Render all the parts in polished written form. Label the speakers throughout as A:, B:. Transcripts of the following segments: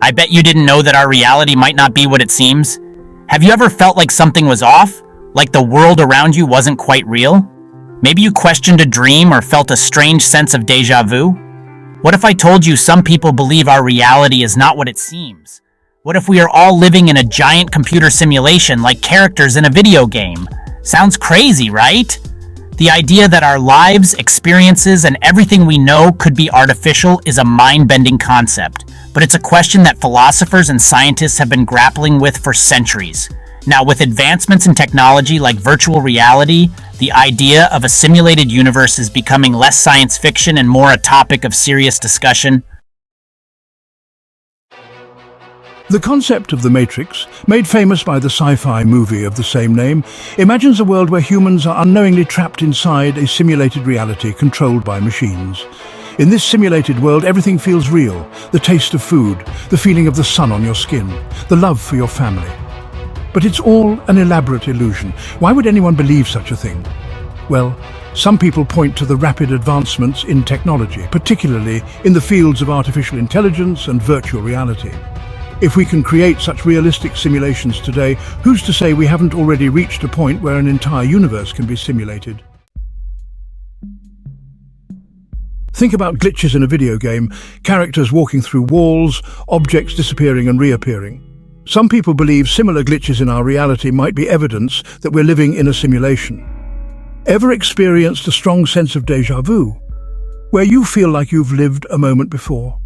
A: I bet you didn't know that our reality might not be what it seems. Have you ever felt like something was off? Like the world around you wasn't quite real? Maybe you questioned a dream or felt a strange sense of déjà vu? What if I told you some people believe our reality is not what it seems? What if we are all living in a giant computer simulation like characters in a video game? Sounds crazy, right? The idea that our lives, experiences, and everything we know could be artificial is a mind-bending concept, but it's a question that philosophers and scientists have been grappling with for centuries. Now, with advancements in technology like virtual reality, the idea of a simulated universe is becoming less science fiction and more a topic of serious discussion.
B: The concept of the Matrix, made famous by the sci-fi movie of the same name, imagines a world where humans are unknowingly trapped inside a simulated reality controlled by machines. In this simulated world, everything feels real: the taste of food, the feeling of the sun on your skin, the love for your family. But it's all an elaborate illusion. Why would anyone believe such a thing? Well, some people point to the rapid advancements in technology, particularly in the fields of artificial intelligence and virtual reality. If we can create such realistic simulations today, who's to say we haven't already reached a point where an entire universe can be simulated? Think about glitches in a video game, characters walking through walls, objects disappearing and reappearing. Some people believe similar glitches in our reality might be evidence that we're living in a simulation. Ever experienced a strong sense of déjà vu, where you feel like you've lived a moment before?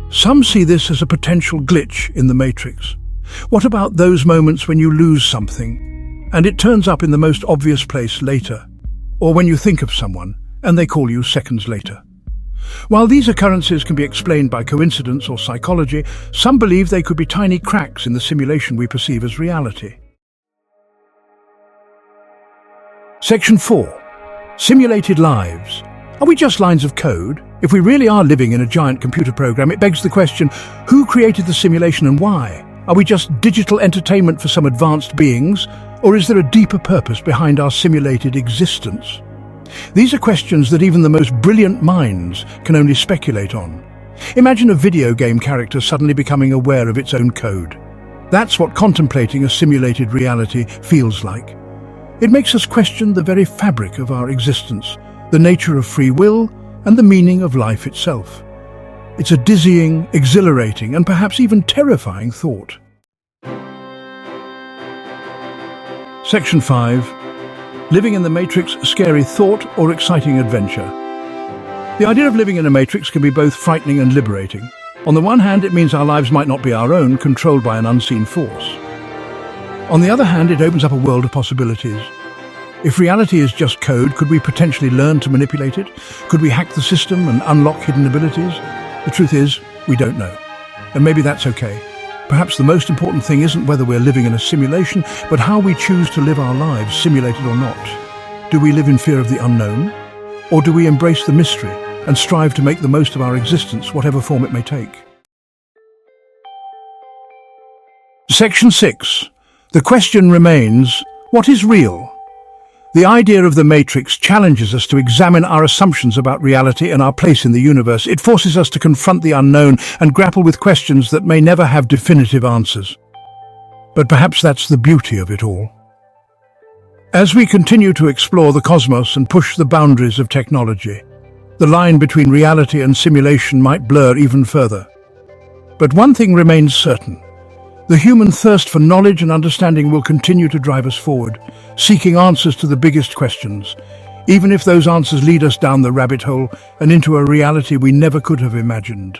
B: Some see this as a potential glitch in the Matrix. What about those moments when you lose something, and it turns up in the most obvious place later? Or when you think of someone, and they call you seconds later? While these occurrences can be explained by coincidence or psychology, some believe they could be tiny cracks in the simulation we perceive as reality. Section 4. Simulated lives. Are we just lines of code? If we really are living in a giant computer program, it begs the question, who created the simulation and why? Are we just digital entertainment for some advanced beings, or is there a deeper purpose behind our simulated existence? These are questions that even the most brilliant minds can only speculate on. Imagine a video game character suddenly becoming aware of its own code. That's what contemplating a simulated reality feels like. It makes us question the very fabric of our existence, the nature of free will, and the meaning of life itself. It's a dizzying, exhilarating, and perhaps even terrifying thought. Section 5. Living in the Matrix, scary thought or exciting adventure? The idea of living in a matrix can be both frightening and liberating. On the one hand, it means our lives might not be our own, controlled by an unseen force. On the other hand, it opens up a world of possibilities. If reality is just code, could we potentially learn to manipulate it? Could we hack the system and unlock hidden abilities? The truth is, we don't know. And maybe that's okay. Perhaps the most important thing isn't whether we're living in a simulation, but how we choose to live our lives, simulated or not. Do we live in fear of the unknown? Or do we embrace the mystery and strive to make the most of our existence, whatever form it may take? Section 6. The question remains, what is real? The idea of the Matrix challenges us to examine our assumptions about reality and our place in the universe. It forces us to confront the unknown and grapple with questions that may never have definitive answers. But perhaps that's the beauty of it all. As we continue to explore the cosmos and push the boundaries of technology, the line between reality and simulation might blur even further. But one thing remains certain. The human thirst for knowledge and understanding will continue to drive us forward, seeking answers to the biggest questions, even if those answers lead us down the rabbit hole and into a reality we never could have imagined.